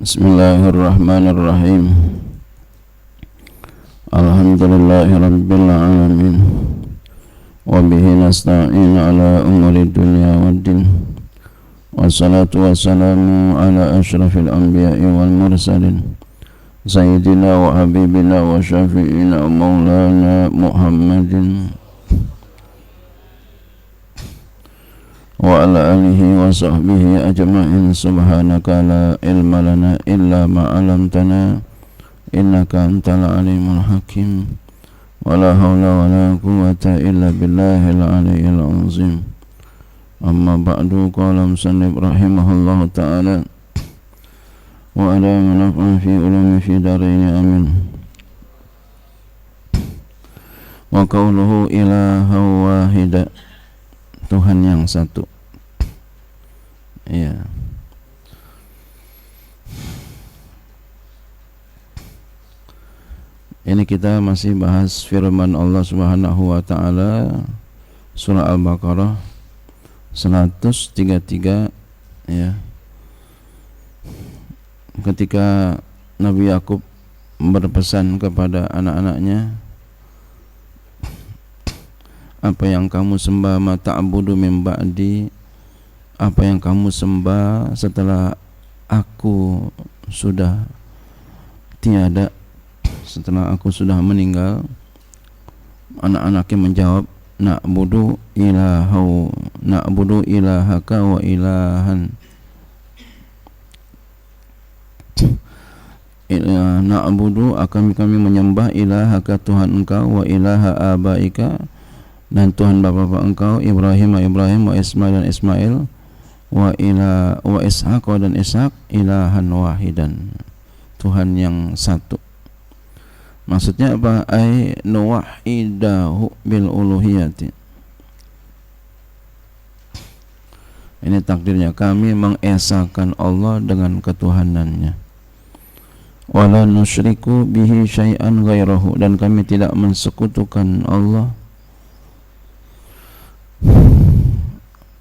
Bismillahirrahmanirrahim. Alhamdulillahi rabbil alamin. Wa bihi nasta'in ala umuri dunya waddin. Wassalatu wassalamu ala asyrafil anbiya'i wal mursalin, sayyidina wa habibina wa syafi'ina maulana Muhammadin wa ala alihi wa sahbihi ajma'in. Subhanaka la ilma lana illa ma 'allamtana innaka antal alimul hakim. Wa la hawla wa la quwwata illa billahil aliyyil azim. Amma ba'du, qala musannif rahimahullahu ta'ala wa ala manafa'an fi ulumi fi daraini amin. Wa qawluhu ilaha wahida, Tuhan yang satu. Ya. Ini kita masih bahas firman Allah Subhanahu wa taala surah Al-Baqarah 133 ya. Ketika Nabi Yakub berpesan kepada anak-anaknya, apa yang kamu sembah, ma ta'budu min ba'di, apa yang kamu sembah setelah aku sudah tiada, setelah aku sudah meninggal. Anak-anaknya menjawab, na'budu ilahaka wa ilahan, na'budu akan kami menyembah ilahaka Tuhan engkau, wa ilaha abaika dan Tuhan bapak-bapak engkau, Ibrahim wa Ismail dan Ismail, wa Ishaq dan Ishaq, ilahan wahidan, Tuhan yang satu. Maksudnya apa? Ai nuwahidahu bil uluhiyati. Ini takdirnya, kami mengesahkan Allah dengan ketuhanannya. Wala nusyriku bihi syai'an ghairahu, dan kami tidak mensekutukan Allah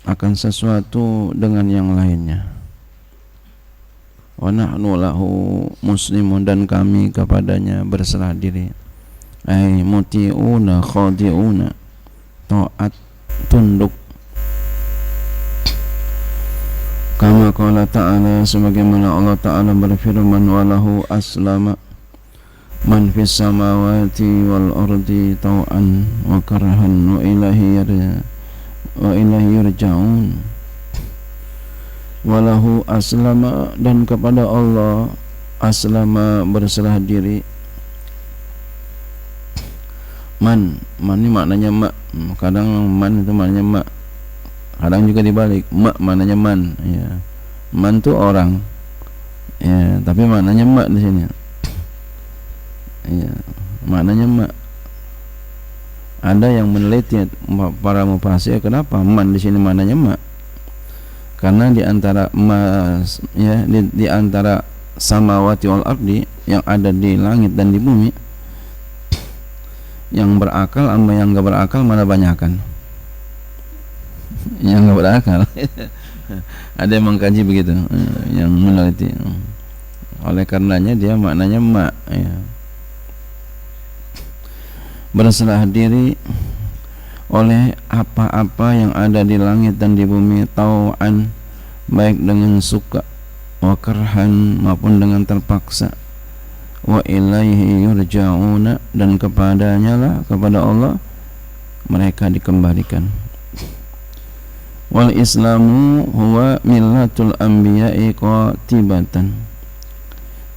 akan sesuatu dengan yang lainnya. Wa nahnu lahu muslimun, dan kami kepadanya berserah diri. Ai muti'una khadi'una, taat tunduk. Kama qala ta'ala, sebagaimana Allah Ta'ala berfirman, walahu aslama man fis samawati wal ardi tau'an wa karhan wa ilahi yurja'un. Walahu aslama, dan kepada Allah aslama berserah diri. Man ini maknanya mak. Kadang man itu maknanya mak, kadang juga dibalik, mak maknanya man ya. Man itu orang ya, tapi maknanya mak di sini ya, maknanya mak. Ada yang meneliti, para mufasir, kenapa man di sini maknanya mak? Karena di antara ya, di antara samawati wal ardi, yang ada di langit dan di bumi, yang berakal sama yang enggak berakal mana banyakan? Yang enggak berakal. Ada yang mengkaji begitu, yang meneliti. Oleh karenanya dia maknanya mak ya. Berserah diri oleh apa-apa yang ada di langit dan di bumi, tau'an, baik dengan suka, wa karhan, maupun dengan terpaksa, wa ilaihi yurja'una, dan kepadanya lah, kepada Allah mereka dikembalikan. Wal islamu huwa millatul anbiya'i qatibatan.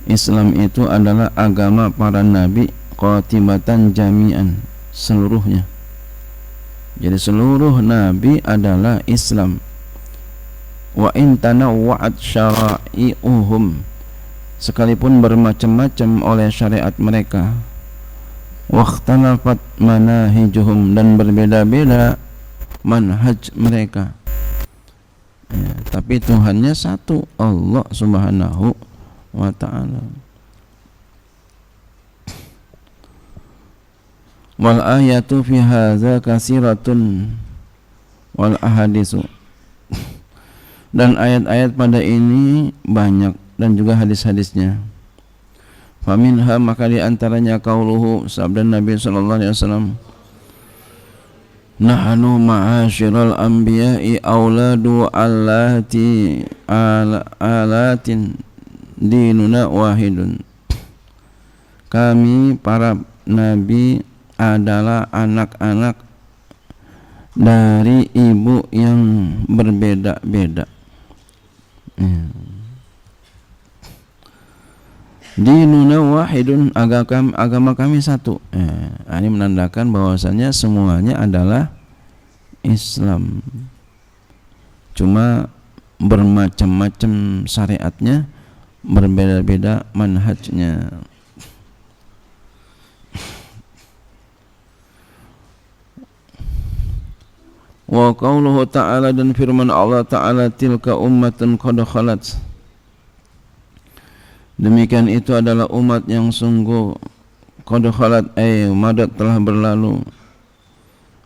Islam itu adalah agama para nabi, qatibatan jami'an, seluruhnya. Jadi seluruh nabi adalah Islam. Wa in tanawwa'at syara'i'uhum, sekalipun bermacam-macam oleh syariat mereka. Wa ikhtalafat manahijuhum, dan berbeda-beda manhaj mereka ya, tapi Tuhannya satu, Allah Subhanahu wa ta'ala. Wal ayatu fi hadza katsiratun wal ahadisu, dan ayat-ayat pada ini banyak dan juga hadis-hadisnya. Faminha, maka di antaranya qauluhu, sabda Nabi sallallahu alaihi wasallam, nahnu ma'asyiral anbiya'i auladu alatin dinuna wahidun. Kami para nabi adalah anak-anak dari ibu yang berbeda-beda. Dinuna wahidun, agama kami satu. Ini menandakan bahwasannya semuanya adalah Islam. Cuma bermacam-macam syariatnya, berbeda-beda manhajnya. Wa qauluhu ta'ala, dan firman Allah Ta'ala, tilka ummatun qad khalat. Demikian itu adalah umat yang sungguh qad khalat, madat telah berlalu.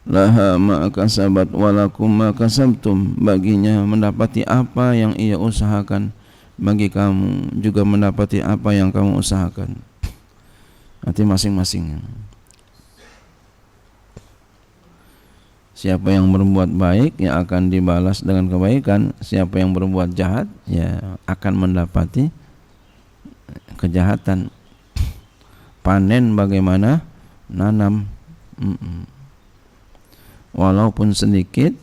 Laha ma kasabat walakum ma kasabtum, baginya mendapati apa yang ia usahakan, bagi kamu juga mendapati apa yang kamu usahakan. Nanti masing-masing. Siapa yang berbuat baik ya akan dibalas dengan kebaikan. Siapa yang berbuat jahat ya akan mendapati kejahatan. Panen bagaimana nanam. Walaupun sedikit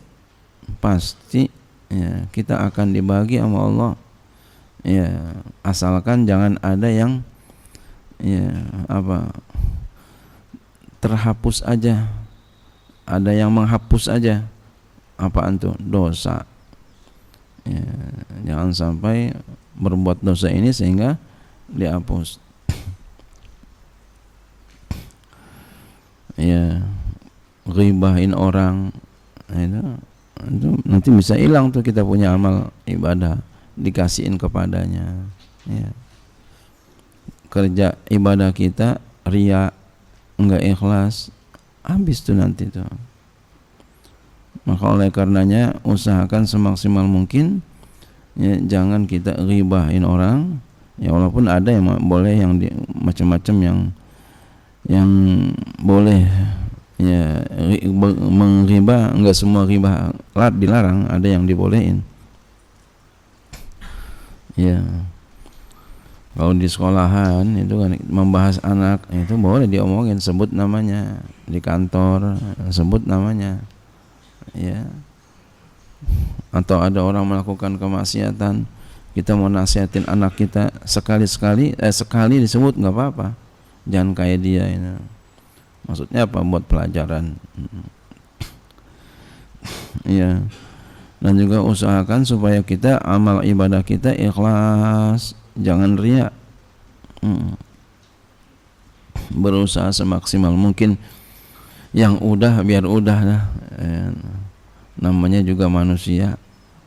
pasti ya kita akan dibagi sama Allah. Ya, asalkan jangan ada yang terhapus aja. Ada yang menghapus aja. Apaan tuh? Dosa. Ya, jangan sampai berbuat dosa ini sehingga dihapus. Ya, ghibahin orang, itu nanti bisa hilang tuh kita punya amal ibadah, dikasihin kepadanya. Ya. Kerja ibadah kita riya, enggak ikhlas, habis tuh nanti tuh. Maka oleh karenanya usahakan semaksimal mungkin ya, jangan kita ghibahin orang. Ya walaupun ada yang boleh, yang macam-macam yang boleh ya, menghibah, enggak semua ghibah dilarang, ada yang dibolehin. Ya. Kalau di sekolahan itu kan membahas anak, itu boleh diomongin, sebut namanya. Di kantor sebut namanya. Ya. Atau ada orang melakukan kemaksiatan, kita mau nasihatin anak kita, sekali disebut enggak apa-apa. Jangan kayak dia ini. Maksudnya apa? Buat pelajaran. Ya. Dan juga usahakan supaya kita amal ibadah kita ikhlas, jangan riya. Berusaha semaksimal mungkin. Yang udah biar udah lah. Namanya juga manusia.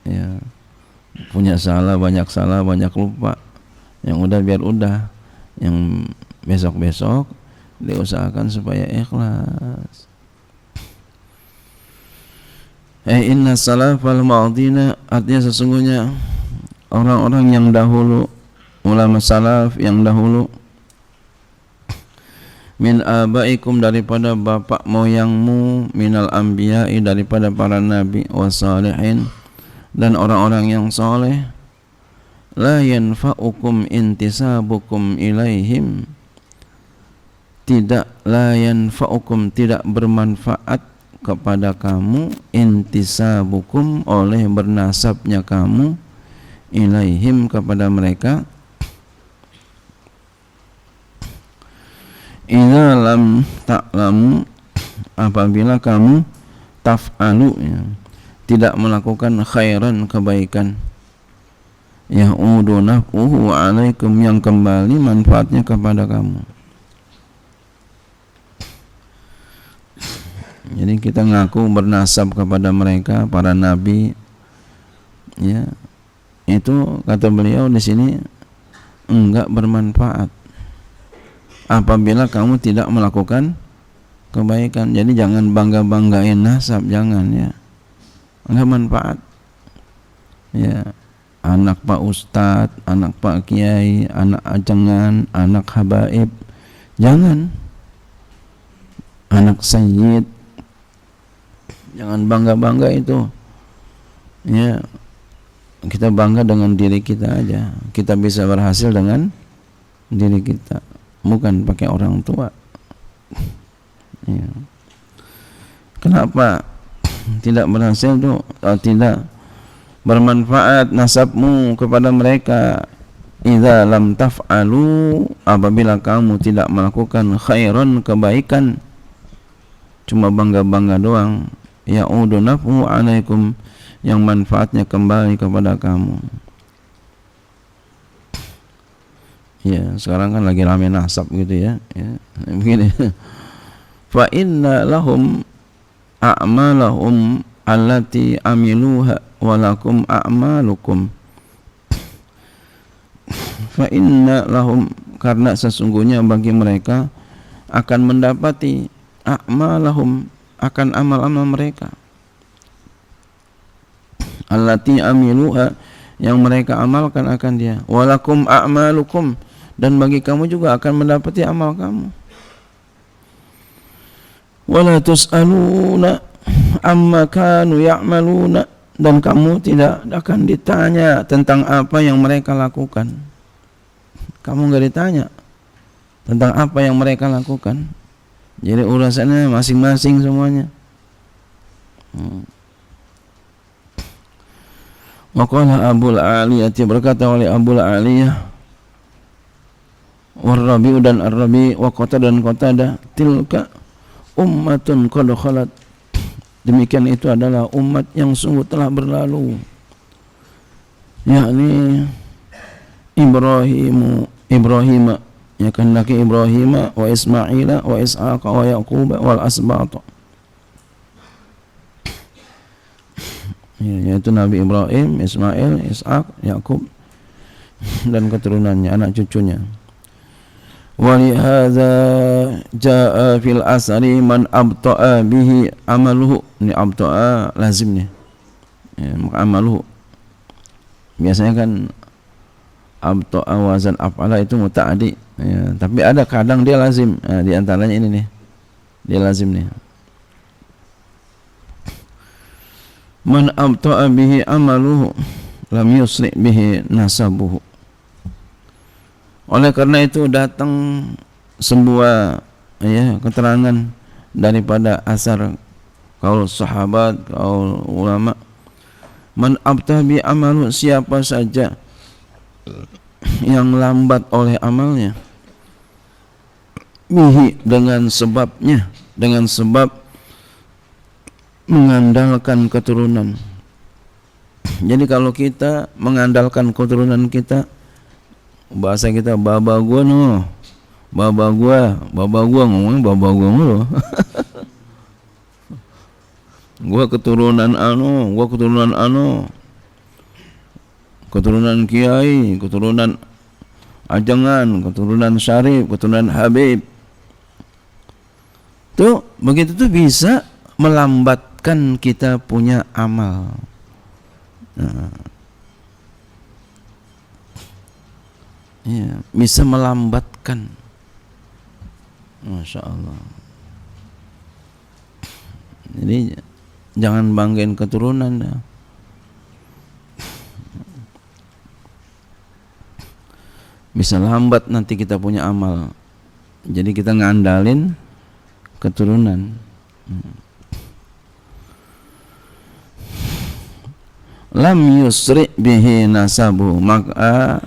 Ya. Punya salah, banyak lupa. Yang udah biar udah. Yang besok-besok diusahakan supaya ikhlas. Inna salafal ma'adina, artinya sesungguhnya orang-orang yang dahulu, ulama salaf yang dahulu, min abaikum, daripada bapak moyangmu, minal anbiya'i, daripada para nabi, wasalihin, dan orang-orang yang soleh, la yanfa'ukum intisabukum ilaihim, tidak bermanfaat kepada kamu intisabukum, oleh bernasabnya kamu, ilaihim, kepada mereka, idza lam ta'lamu, apabila kamu taf'alu, ya, tidak melakukan khairan, kebaikan, ya'udu naf'uhu alaikum, yang kembali manfaatnya kepada kamu. Jadi kita ngaku bernasab kepada mereka, para nabi, ya, itu kata beliau di sini enggak bermanfaat apabila kamu tidak melakukan kebaikan. Jadi jangan bangga-banggain nasab, jangan, ya, enggak manfaat. Ya, anak Pak Ustadz, anak Pak Kiai, anak ajengan, anak habaib. Jangan. Anak sayyid. Jangan bangga-bangga itu. Ya, kita bangga dengan diri kita aja. Kita bisa berhasil dengan diri kita, bukan pakai orang tua. Ya. Kenapa tidak berhasil tuh? Tidak bermanfaat nasabmu kepada mereka. Idza lam taf'alu, apabila kamu tidak melakukan khairan, kebaikan, cuma bangga-bangga doang, ya'udu naf'u 'alaikum, yang manfaatnya kembali kepada kamu. Ya, sekarang kan lagi rame nasab gitu ya. Ya, begini. Fa inna lahum a'malahum allati amiluha walakum a'malukum. Fa inna lahum, karena sesungguhnya bagi mereka akan mendapati a'malahum, akan amal-amal mereka, allati amiluha, yang mereka amalkan akan dia, walakum a'malukum, dan bagi kamu juga akan mendapati amal kamu. Wala tus'aluna amma kanu ya'maluna, dan kamu tidak akan ditanya tentang apa yang mereka lakukan. Kamu enggak ditanya tentang apa yang mereka lakukan. Jadi urusannya masing-masing semuanya. Waqala Abul Aliyah, berkata oleh Abul Aliyah, War-Rabi'u dan Ar-Rabi', wa Qatada dan Qatada, tilka ummatun qad khalat, demikian itu adalah umat yang sungguh telah berlalu, yakni Ibrahim, ya kehendaki Ibrahim, wa Ismail, wa Ishaq, wa Yaqub, wal asbat, yaitu Nabi Ibrahim, Ismail, Ishaq, Yaqub, dan keturunannya, anak cucunya. Wa lihadza jaa fil asri man abta'a bihi amaluhu. Ini abta'a lazim nih, ya, amaluhu. Biasanya kan abta'a wazan af'ala itu muta'addi, ya, tapi ada kadang dia lazim. Nah, di antaranya ini nih, dia lazim nih. Man abta'a bihi amaluhu lam yusri bihi nasabuhu. Oleh karena itu datang sebuah, ya, keterangan daripada asar kaul sahabat, kaul ulama, man abta'a bi amalu, siapa saja yang lambat oleh amalnya, bihi, dengan sebabnya, dengan sebab mengandalkan keturunan. Jadi kalau kita mengandalkan keturunan kita, bahasa kita baba gua no, baba gua ngomong baba gua mulu. Gua keturunan keturunan kiai, keturunan ajengan, keturunan syarif, keturunan habib. Tuh begitu tuh bisa melambatkan kita punya amal. Nah, ya, bisa melambatkan. Masya Allah. Jadi jangan banggain keturunan dah. Bisa lambat nanti kita punya amal. Jadi kita ngandalin keturunan. Lam yusri bihi nasabu, maka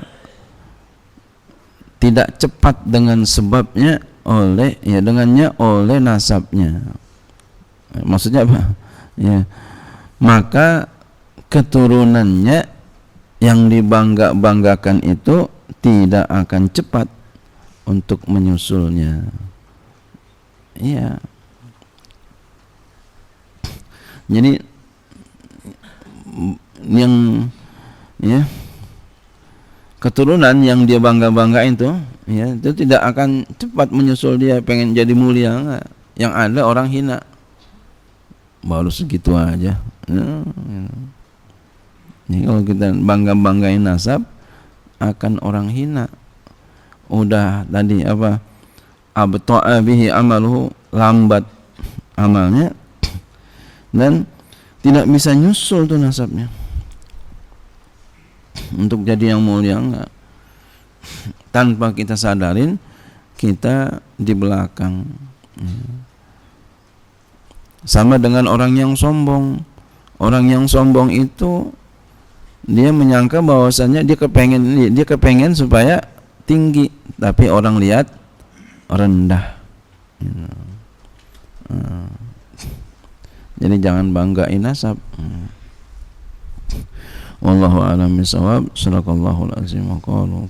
tidak cepat dengan sebabnya oleh, ya, dengannya oleh nasabnya. Maksudnya apa? Ya, maka keturunannya yang dibangga-banggakan itu tidak akan cepat untuk menyusulnya. Iya. Jadi yang, ya, keturunan yang dia bangga-banggain tuh, ya, itu tidak akan cepat menyusul dia pengen jadi mulia, enggak. Yang ada orang hina. Baru segitu aja. Jadi kalau kita banggain nasab, akan orang hina. Udah tadi apa? Abta'a bihi amaluhu, lambat amalnya dan tidak bisa nyusul tuh nasabnya untuk jadi yang mulia, enggak. Tanpa kita sadarin kita di belakang. Sama dengan orang yang sombong. Orang yang sombong itu dia menyangka bahwasannya dia kepengen supaya tinggi, tapi orang lihat rendah. Jadi jangan banggain nasab. Wallahu a'lam bishawab. Shallallahul azim wa qala